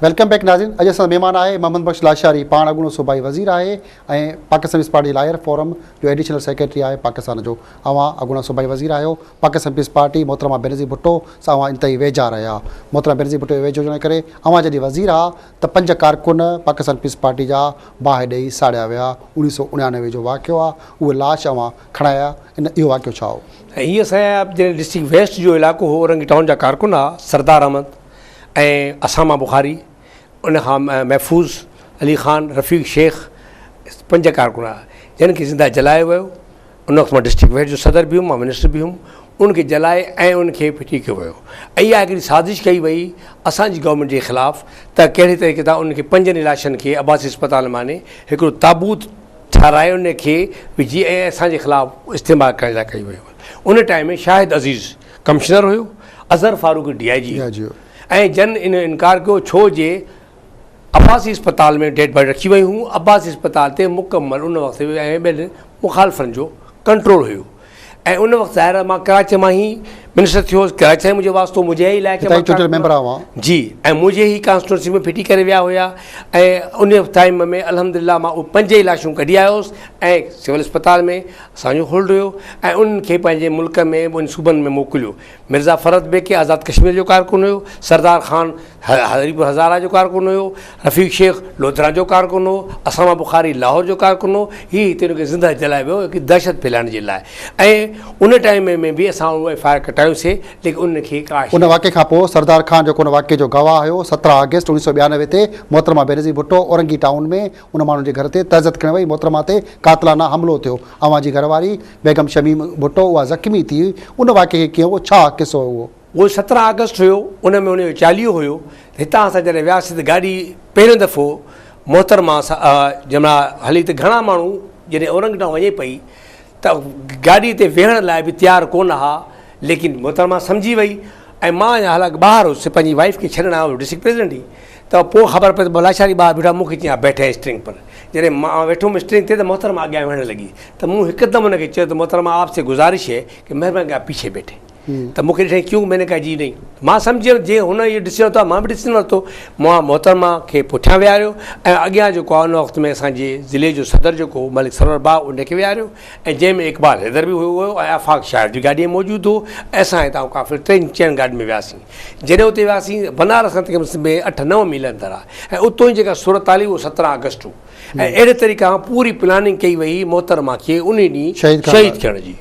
Welcome back नाज़रीन। अॼु असां महिमान आहे मोहम्मद बख्श लाशारी, पाण अॻूणो सूबाई वज़ीर आहे ऐं Pakistan peace party lawyer forum जो एडिशनल सेक्रेटरी आहे पाकिस्तान जो। अवां अॻूणा सूबाई वज़ीर आहियो पाकिस्तान पीस पार्टी मोहतरमा बेनज़ीर भुट्टो सां अवां इंतई वेझा रहिया। मोहतरमा बेनज़ीर भुट्टो वेझो हुजण करे अवां जॾहिं वज़ीर आहे त 5 कारकुन पाकिस्तान पीस पार्टी जा बाहि ॾेई साड़िया विया। 1999 जो वाक़ियो आहे, उहे लाश अवां खणाया। इहो वाक़ियो छा हो? हीअ असांजा जॾहिं डिस्ट्रिक्ट वेस्ट जो इलाइक़ो हो, औरंगी टाउन जा कारकुन आहे सरदार अहमद ऐं असामा बुखारी, उन खां महफ़ूज़ अली ख़ान, रफ़ीक शेख, 5 कारकुन आहे जिन खे ज़िंदा जलायो वियो। उन वक़्तु मां डिस्ट्रिक्ट वेस्ट जो सदर बि हुउमि, मां मिनिस्टर बि हुउमि। उनखे जलाए ऐं उनखे फिटी कयो वियो। ऐं इहा हिकिड़ी साज़िश कई वई असांजी गवर्नमेंट जे ख़िलाफ़ु त कहिड़े तरीक़े सां उनखे 5 लाशनि खे अब्बासी अस्पताल माने हिकिड़ो ताबूत ठाराए उनखे विझी ऐं असांजे ख़िलाफ़ु इस्तेमालु करण लाइ कई वियो। उन टाइम में शाहिद अज़ीज़ कमिश्नर हुयो, अज़हर फारूक DIG ऐं जन इन इनकार कयो छो जे अब्बासी अस्पताल में डेड बॉडी रखी वई हुयूं। अब्बासी अस्पताल ते मुकमल उन वक़्तु ऐं ॿियनि मुखालफ़नि जो कंट्रोल हुयो। ऐं उन वक़्तु ज़ाहिर मां कराची मां ई मिनिस्टर थियो। कराची मुंहिंजो वास्तो मुंहिंजे ई इलाइक़े मेंबर जी ऐं मुंहिंजे ई कॉन्स्टिट्यूंसी में फिटी करे विया हुया। ऐं उन टाइम में अल्हम्दुलिल्लाह मां उहे 5 लाशूं कढी आयोसि ऐं सिविल अस्पताल में असांजो होल्ड हुयो ऐं उन्हनि खे पंहिंजे मुल्क में उन सूबनि में मोकिलियो। मिर्ज़ा फ़रद बेग आज़ाद कश्मीर जो कारकुन हुयो, सरदार ख़ान हरीपुर हज़ारा जो कारकुन हुयो, रफ़ीक शेख लोधरा जो कारकुन हो, असामा बुखारी लाहौर जो कारकुन हो। हीअ हिते हुनखे ज़िंदा जलाए वियो हिकु दहशत फैलाइण जे लाइ। ऐं उन टाइम में बि असां उहो FIR कटायोसीं, लेकिन उनखे का उन वाक़े खां पोइ सरदार ख़ान जेको उन वाक़े जो गवाह हुयो 17 अगस्त 1992 ते मोहतरमा बेनज़ीर भुट्टो औरंगी टाउन में उन माण्हू जे घर ते तहज़त करण वई। मोहतरमा ते कातलाना हमलो थियो। अवां जी घरवारी बेगम शमीम भुट्टो उहा ज़ख़्मी थी। उन वाक़े खे कीअं, उहो छा किसो हुओ? उहो 17 अगस्त हुयो, उन में उनजो चालीहो हुयो। हितां असां जॾहिं वियासीं त गाॾी पहिरियों दफ़ो मोहतरमा सां जंहिंमहिल हली त घणा माण्हू जॾहिं औरंगी टाउन वञे पई त गाॾी ते वेहण लाइ बि तयारु कोन हुआ, लेकिन मोहतरमा सम्झी वई। ऐं मां हालांकि ॿाहिरि हुउसि, पंहिंजी वाइफ खे छॾणु आयो डिस्ट्रिक्ट प्रेसिडेंट ई। त पोइ ख़बर पई त लाशारी ॿाहिरि बीठा, मूंखे चई बैठे स्ट्रिंग पर। जॾहिं मां वेठुमि स्ट्रिंग ते त मोहतरमा अॻियां वेहणु लॻी त मूं हिकदमि हुनखे चयो त मोहतरमा आपसे गुज़ारिश है कि महिरबानी आप पीछे बैठे। त मूंखे ॾिठईं क्यों, मैंने कहा जी नहीं। मां सम्झी वियुमि जीअं हुन इहो ॾिसी वरितो आहे मां बि ॾिसी वरितो। मां मोहतरमा खे पुठियां विहारियो ऐं अॻियां जेको आहे उन वक़्त में असांजे ज़िले जो सदर जेको मलिक सरवर बाग उनखे विहारियो ऐं जंहिंमें इक़बाल हैदर बि हुयो ऐं आफ़ाक़ शाहिर जी गाॾी में मौजूदु हो। ऐं असां हितां काफ़ी 3-4 गाॾियुनि में वियासीं। जॾहिं उते वियासीं बनारस खां में 8-9 मील अंदर आहे ऐं उतां जी जेका सूरत हाल उहो 17 अगस्त हो। ऐं अहिड़े तरीक़े सां पूरी प्लानिंग कई वई मोहतरमा खे उन ॾींहुं शहीद थियण जी।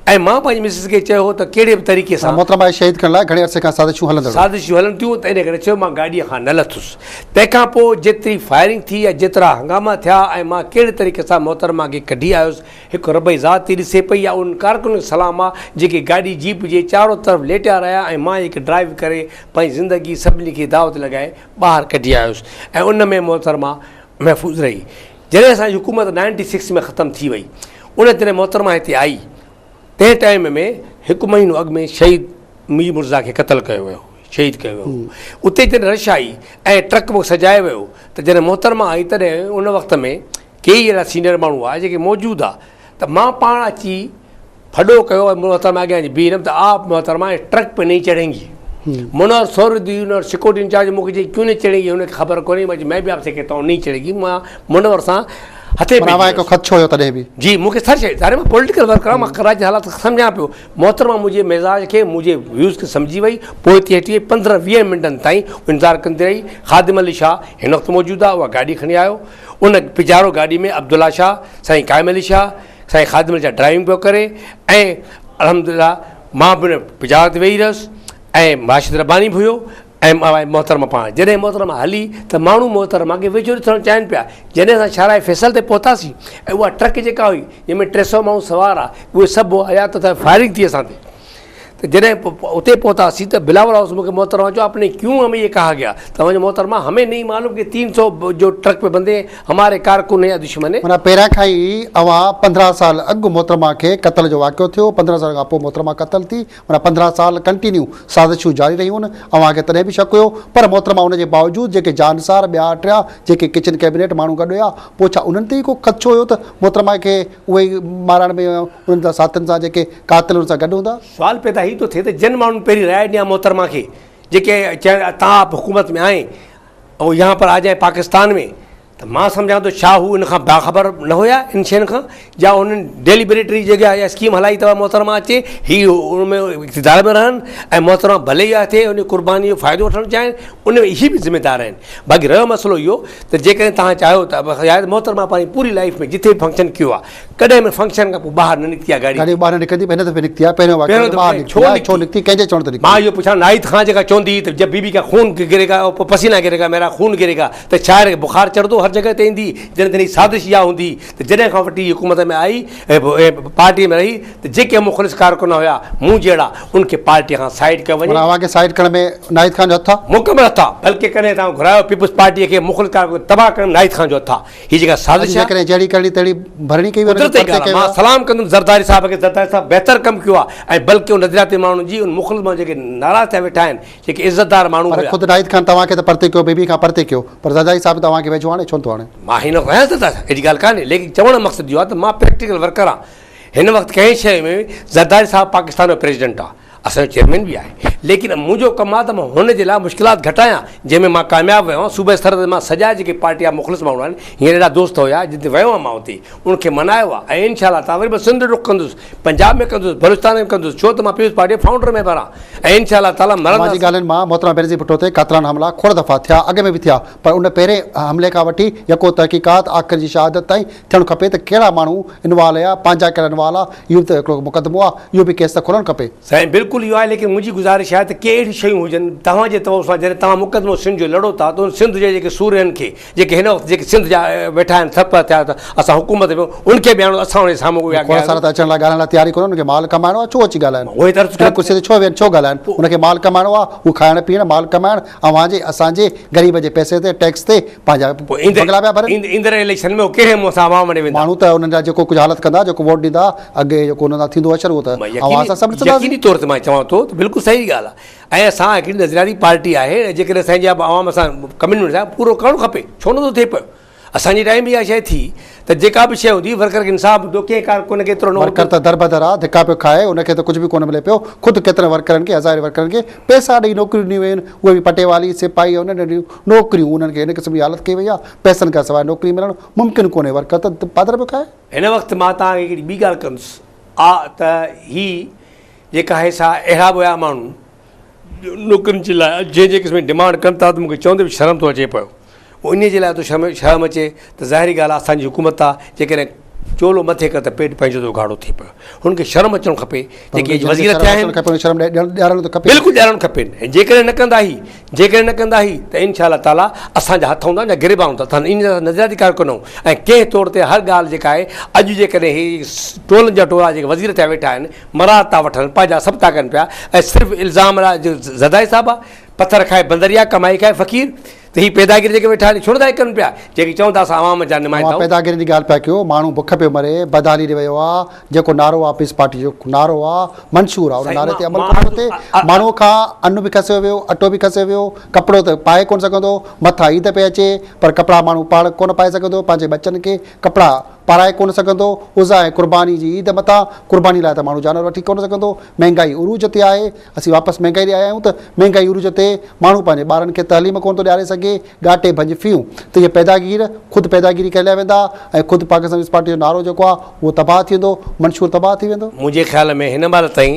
ऐं मां पंहिंजी मिसिस खे चयो त कहिड़े बि तरीक़े सां मोहतरमा शहीद करण लाइ घणे अरसे खां साज़िशूं हलनि थियूं, त इन करे चयो मां गाॾीअ खां न लथुसि। तंहिंखां पोइ जेतिरी फायरिंग थी ऐं जेतिरा हंगामा थिया ऐं मां कहिड़े तरीक़े सां मोहतरमा खे कढी आयुसि। हिकु रबई ज़ात थी ॾिसे पई आहे उन कारकुन खे सलाम आहे जेके गाॾी जीप जे चारो तरफ़ लेटिया रहिया ऐं मां हिकु ड्राइव करे पंहिंजी ज़िंदगी सभिनी खे दावत लॻाए ॿाहिरि कढी आयुसि ऐं उन में मोहतरमा महफ़ूज़ रही। जॾहिं असांजी हुकूमत 96 में ख़तमु थी वई, उन जॾहिं मोहतरमा हिते आई तंहिं टाइम में 1 महीनो अॻु में शहीद मीर मुर्ज़ा खे क़तलु कयो वियो, शहीद कयो वियो। उते जॾहिं रश आई ऐं ट्रक में सजायो वियो त जॾहिं मोहतरमा आई तॾहिं उन वक़्त में कई अहिड़ा सीनियर माण्हू आहे जेके मौजूदु आहे। त मां पाण अची फॾो कयो ऐं मोहतरमा अॻियां बीहम त आप मोहतरमा ट्रक पे नहीं चढ़ेंगी। मुनवर सौरदी उन सिक्योरिटी इंचार्ज मूंखे चई क्यों नहीं चढ़ेंगी, उनखे ख़बर कोन्हे। मैं भी आपसे कहता हूँ नहीं चढ़ेगी। मां मुनवर सां हथे खदशो हुयो तॾहिं बि जी मूंखे सर शइ अरे मां पॉलिटिकल वर्कर आहियां, मां कराची जा हालात सम्झां पियो। मोहतरमा मुंहिंजे मिज़ाज खे मुंहिंजे व्यूज़ खे सम्झी वई। पोइ हिते हटी 15-20 मिंटनि ताईं इंतज़ारु कंदी रही। ख़ादिम अली शाह हिन वक़्तु मौजूदु आहे, उहा गाॾी खणी आयो। उन पिजारो गाॾी में अब्दुल्ला शाह, साईं क़ाइम अली शाह, साईं ख़ादिम अली शाह ड्राइविंग पियो करे ऐं अल्हम्दुलिल्लाह मां बि पिजारो ते वेही रहियुसि ऐं राशिद रब्बानी बि हुयो ऐं मोहतरमा पाण। जॾहिं मोहतरमा हली त माण्हू मोहतरमा खे वेझो ॾिसणु चाहिनि पिया। जॾहिं असां शाराए फैसल ते पहुतासीं ऐं उहा ट्रक जेका हुई जंहिंमें 300 माण्हू सवार आहे उहे सभु आया त फायरिंग थी असां ते। तो जॾहिं उते पहुतासीं त बिलावल हाउस मूंखे मोहतरमा चयो आपने क्यों हमें ये कहा गया? तो मुझे मोहतरमा हमें नहीं मालूम कि 300 जो ट्रक पे बंदे हमारे कारकुन या दुश्मन है। माना पहिरियां खां ई अवां 15 साल अॻु मोहतरमा खे क़तल जो वाक़ियो थियो, 15 साल खां पोइ मोहतरमा क़तल थी, माना 15 साल कंटिन्यू साज़िशूं जारी रहियूं आहिनि। अव्हांखे तॾहिं बि शक हुयो, पर मोहतरमा उनजे बावजूदि जेके जानसार ॿिया टिया जेके किचन कैबिनेट माण्हू गॾु हुया, पोइ छा उन्हनि ते ई को ख़दशो हुयो त मोहतरमा खे उहे मारण में उन्हनि सां साथियुनि सां जेके कातिल उन सां गॾु हूंदा? सुवाल पैदा ही तो थिए त जिन माण्हुनि पहिरीं राय ॾियां मोहतरमा खे जेके चवनि तव्हां हुकूमत में आए और यहाँ पर आ जाए पाकिस्तान में तो मां सम्झां थो छा हू इन खां बाख़बर न हुया इन शयुनि खां या उन्हनि डेलिबरेटरी जॻह या स्कीम हलाई अथव मोहतरमा अचे हीउ उन में इक़्तिदार में रहनि ऐं मोहतरमा भले ई थिए उन क़ुर्बानी जो फ़ाइदो वठणु चाहिनि उन में इहे बि ज़िम्मेदार आहिनि बाक़ी रहियो मसइलो इहो त जेकॾहिं तव्हां चाहियो त यार मोहतरमा पंहिंजी पूरी लाइफ में जिथे बि फंक्शन कयो आहे कॾहिं बि फंक्शन खां पोइ ॿाहिरि न निकिती आहे गाॾी ॿाहिरि निकिरंदी हिन दफ़े निकिती आहे पहिरियों छो निकिती कंहिंजे चवण ते मां इहो पुछां नाइद खां जेका चवंदी त जब बीबी का खून गिरेगा पसीना गिरेगा मेरा खून गिरेगा त छा आहे बुखार चढ़ंदो हर जॻह ते ईंदी जॾहिं साज़िश इहा हूंदी त जॾहिं खां वठी हुकूमत में आई पार्टी में रही त जेके मुख़लिस कारकुन हुआ मूं जहिड़ा उनखे पार्टी खां साइड कयो वञे अव्हांखे साइड करण में नाहिद खान जो हथ आहे मुकमल हथ आहे बल्कि कॾहिं तव्हां घुरायो पीपुल्स पार्टीअ खे मुख़लिस कारकुन तबाह करण नाहिद खान जो हथ आहे हीअ जेका साज़िश आहे जहिड़ी करणी तहिड़ी भरणी कई मां सलाम कंदुमि ज़रदारी साहिब खे ज़रदारी साहिब बहितर कमु कयो आहे ऐं बल्कि उन नज़रियाती माण्हुनि जी उन मुख़लिस माण्हू जेके नाराज़ थिया वेठा आहिनि जेके इज़तदार माण्हू ख़ुदि नाहिद खान तव्हांखे त परते कयो बीबी खां परते कयो पर ज़रदारी साहिब तव्हांखे वेझो हाणे छो थो हाणे मां हिन कयां त अहिड़ी ॻाल्हि कान्हे लेकिन चवण जो मक़सदु इहो आहे त मां प्रैक्टिकल वर्कर आहियां हिन वक़्तु कंहिं शइ में ज़रदारी साहिबु पाकिस्तान जो प्रेसिडेंट आहे असांजो चेयरमैन बि आहे लेकिन मुंहिंजो कमु आहे त मां हुन जे लाइ मुश्किलात घटायां जंहिंमें मां कामयाबु वियो आहियां सूबे स्तर ते मां सॼा जेके पार्टी जा मुख़लिस माण्हू आहिनि हींअर अहिड़ा दोस्त हुया जिते वियो आहियां मां उते उनखे मनायो आहे ऐं इनशा तव्हां वरी बि सिंध रुख कंदुसि पंजाब में कंदुसि बलूचिस्तान में कंदुसि छो त मां पीपुल्स पार्टी फाउंडर में भरां ऐं इनशा ताला मुंहिंजी ॻाल्हियुनि मां मोहतरमा बेनज़ीर भुट्टो ते कातलान हमला खोड़ दफ़ा थिया अॻु में बि थिया पर उन पहिरें हमले खां वठी यको तहक़ीक़ात आख़िर जी शहादत ताईं थियणु खपे त कहिड़ा माण्हू इनवॉल्व हुया पंहिंजा कहिड़ा इनवॉल्व आहे इहो त हिकिड़ो मुक़दमो आहे इहो बि केस त खुलणु खपे साईं बिल्कुलु इहो आहे लेकिन मुंहिंजी गुज़ारिश आहे त के अहिड़ियूं शयूं हुजनि तव्हांजे तौर सां जॾहिं तव्हां मुक़दमो सिंध जो लड़ो था त उन सिंध जे जेके सूरनि खे जेके हिन वक़्तु जेके सिंध जा वेठा आहिनि थप थिया त असां हुकूमत में उनखे बि हाणे असां उन साम्हूं अचण लाइ ॻाल्हाइण लाइ तयारी कोन्हे उनखे माल कमाइणो आहे छो अची ॻाल्हाइनि उहे त कुर्सीअ ते छो वेहनि छो ॻाल्हाइनि उनखे माल कमाइणो आहे हू खाइण पीअण माल कमाइण अव्हांजे असांजे ग़रीब जे पैसे ते टैक्स ते पंहिंजा ईंदड़ इलेक्शन में कहिड़े मुंहं सां आवाम ॾे वेंदा माण्हू त उन्हनि जा जेको कुझु हालत कंदा जेको वोट ॾींदा अॻे जेको उन सां थींदो अशर उहो त यकीनी तौर ते मां चवां थो त बिल्कुलु सही ॻाल्हि आहे ऐं असां हिकिड़ी नज़रियाती पार्टी आहे जेकॾहिं असांजी आवाम सां कम्युनिटी सां पूरो करणु खपे छो नथो थिए पियो असांजे टाइम बि इहा शइ थी त जेका बि शइ हूंदी वर्कर खे इंसाफ़ हूंदो कंहिं कारकुन खे एतिरो वर्कर त दरबदर आहे धिका पियो खाए उनखे त कुझु बि कोन मिले पियो ख़ुदि केतिरनि वर्करनि खे हज़ारे वर्करनि खे पैसा ॾेई नौकरियूं ॾिनियूं वयूं आहिनि उहे बि पटेवाली सिपाही उन्हनि ॾिनियूं नौकरियूं उन्हनि खे हिन क़िस्म जी हालत कई वई आहे पैसनि खां सवाइ नौकिरी मिलणु मुमकिन कोन्हे वर्कर त पादर पियो खाए हिन वक़्तु मां तव्हांखे हिकिड़ी ॿी ॻाल्हि कंदुसि त हीअ जेका आहे सा अहिड़ा बि हुया माण्हू नौकरियुनि जे लाइ जंहिं क़िस्म जी डिमांड कनि था त मूंखे चवंदे बि शर्म थो अचे पियो इन जे लाइ तो शर्म अचे त ज़ाहिरी ॻाल्हि आहे असांजी हुकूमत आहे जेकॾहिं चोलो मथे कर त पेट पंहिंजो थो गाढ़ो थी पियो हुनखे शर्म अचणु खपे जेके वज़ीर थिया आहिनि बिल्कुलु ॾियणु खपे ऐं जेकॾहिं न कंदा ही त इनशा ताला असांजा हथ हूंदा या गिरबा हूंदा त इन नज़रियाती कारकुन ऐं कंहिं तौर ते हर ॻाल्हि जेका आहे अॼु जेकॾहिं ही टोलनि जा टोला जेके वज़ीर थिया वेठा आहिनि मराद था वठनि पंहिंजा सभु था कनि पिया ऐं सिर्फ़ु इल्ज़ाम ज़दाई साहिबु आहे पथर खाए बंदरिया कमाई खाए फ़क़ीर त ही पैदागिरी जेके वेठा आहिनि छो नथा कनि पिया जेके चवंदा असां आवाम जा नुमाइंदा पैदागिरी जी ॻाल्हि पिया कयो माण्हू बुख पियो मरे बदहाली ॾे वियो आहे जेको नारो आहे पीस पार्टी जो नारो आहे मंशूर आहे उन नारे ते अमल करणु खपे माण्हूअ खां अन्न बि खसियो वियो अटो बि खसियो वियो कपिड़ो त पाए कोन सघंदो मथां ईद पई अचे पर कपिड़ा माण्हू पाण कोन पाए सघंदो पंहिंजे बचनि खे कपिड़ा पाराए कोन सघंदो उज़ा ऐं क़ुर्बानी जी ईद मथां क़ुर्बानी लाइ त माण्हू जानवर वठी कोन सघंदो महांगाई उरूज ते आहे असीं वापसि महांगाई ॾे आया आहियूं त महांगाई उरूज ते माण्हू पंहिंजे ॿारनि खे तइलीम कोन थो ॾियारे सघे घाटे भंज फियूं त इहे ख़ुदि पैदागिरी कया वेंदा ऐं ख़ुदि पाकिस्तान पार्टी जो नारो जेको आहे उहो तबाह थी वेंदो मंशूर तबाह थी वेंदो मुंहिंजे ख़्याल में हिन महिल ताईं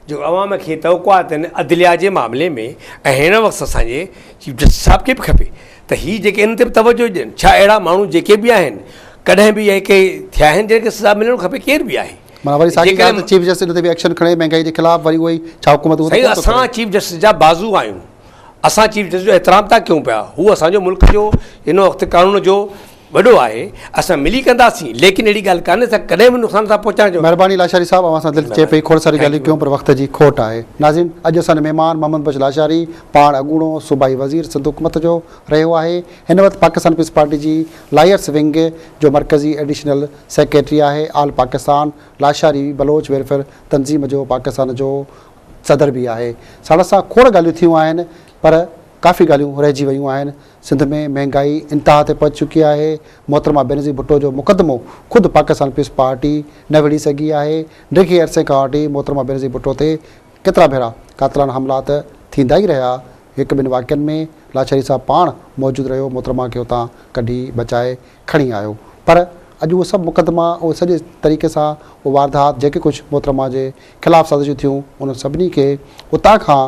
जो अवाम खे तवक़ुआत आहिनि अदलिया जे मामले में ऐं हिन वक़्तु असांजे चीफ जस्टिस साहिब खे बि खपे त हीअ जेके इन ते बि तवजो ॾियनि छा अहिड़ा माण्हू जेके बि आहिनि कॾहिं बि इहे के थिया आहिनि जंहिंखे सज़ा मिलणु खपे केर बि आहे माना वरी साॻी ॻाल्हि चीफ जस्टिस ते बि एक्शन खणे महांगाई जे ख़िलाफ़ वरी उहो ई छा हुकूमत असां चीफ जस्टिस जा बाज़ू आहियूं असां चीफ जस्टिस जो एतिराम था कयूं पिया हू असांजो मुल्क जो हिन वक़्तु कानून जो वॾो आहे असां मिली कंदासीं लेकिन अहिड़ी ॻाल्हि कान्हे त कॾहिं बि नुक़सान था पहुचाइण जो महिरबानी लाशारी साहिबु असां दिलि चए पई खोड़ सारी ॻाल्हियूं कयूं पर वक़्त जी खोट आहे नाज़रीन अॼु असांजो महिमान मोहम्मद बक्श लाशारी पाण अॻूणो सूबाई वज़ीर सिंध हुकूमत जो रहियो आहे हिन वक़्तु पाकिस्तान पीपल्स पार्टी जी लायर्स विंग जो मरकज़ी एडिशनल सेक्रेटरी आहे आल पाकिस्तान लाशारी बलोच वेलफेयर तंज़ीम जो पाकिस्तान जो सदर बि आहे साण सां खोड़ ॻाल्हियूं थियूं आहिनि पर काफ़ी ॻाल्हियूं रहिजी वियूं आहिनि सिंध में महांगाई इंतिहा ते पहुची चुकी आहे मोहतरमा बेनज़ीर भुट्टो जो मुक़दमो ख़ुदि पाकिस्तान पीपल्स पार्टी न विढ़ी सघी आहे ॾिघे अरसे खां वठी मोहतरमा बेनज़ीर भुट्टो ते केतिरा भेरा कातलाना हमला त थींदा ई रहिया हिकु ॿिनि वाक़िअनि में लाशारी साहब पाण मौजूदु रहियो, मोहतरमा खे हुतां कढी बचाए खणी आयो। पर अॼु उहे सभु मुक़दमा उहे सॼे तरीक़े सां उहो वारदात जेके कुझु मोहतरमा जे ख़िलाफ़ु साज़िशूं थियूं उन सभिनी खे उतां खां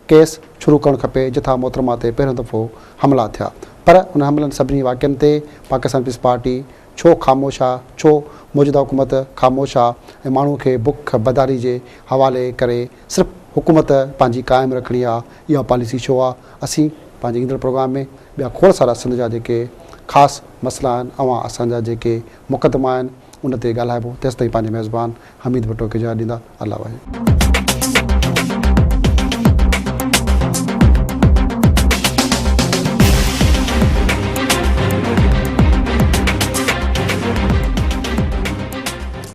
केस शुरू करणु खपे जिथां मोहतरमा ते पहिरियों दफ़ो हमला थिया। पर उन हमलनि सभिनी वाक़िअनि ते पाकिस्तान पीपल्स पार्टी छो ख़ामोश आहे, छो मौजूदा हुकूमत ख़ामोश आहे ऐं माण्हू खे बुख बदारी जे हवाले करे सिर्फ़ु हुकूमत पंहिंजी क़ाइमु रखणी आहे, इहा पॉलिसी छो आहे? असीं पंहिंजे ईंदड़ प्रोग्राम में ॿिया खोड़ सारा सिंध जा जेके ख़ासि मसइला आहिनि ऐं असांजा जेके मुक़दमा आहिनि उन ते ॻाल्हाइबो। तेसिताईं पंहिंजे मेज़बान हमीद भुट्टो खे इजाज़त ॾींदा। अल्लाह वाहे।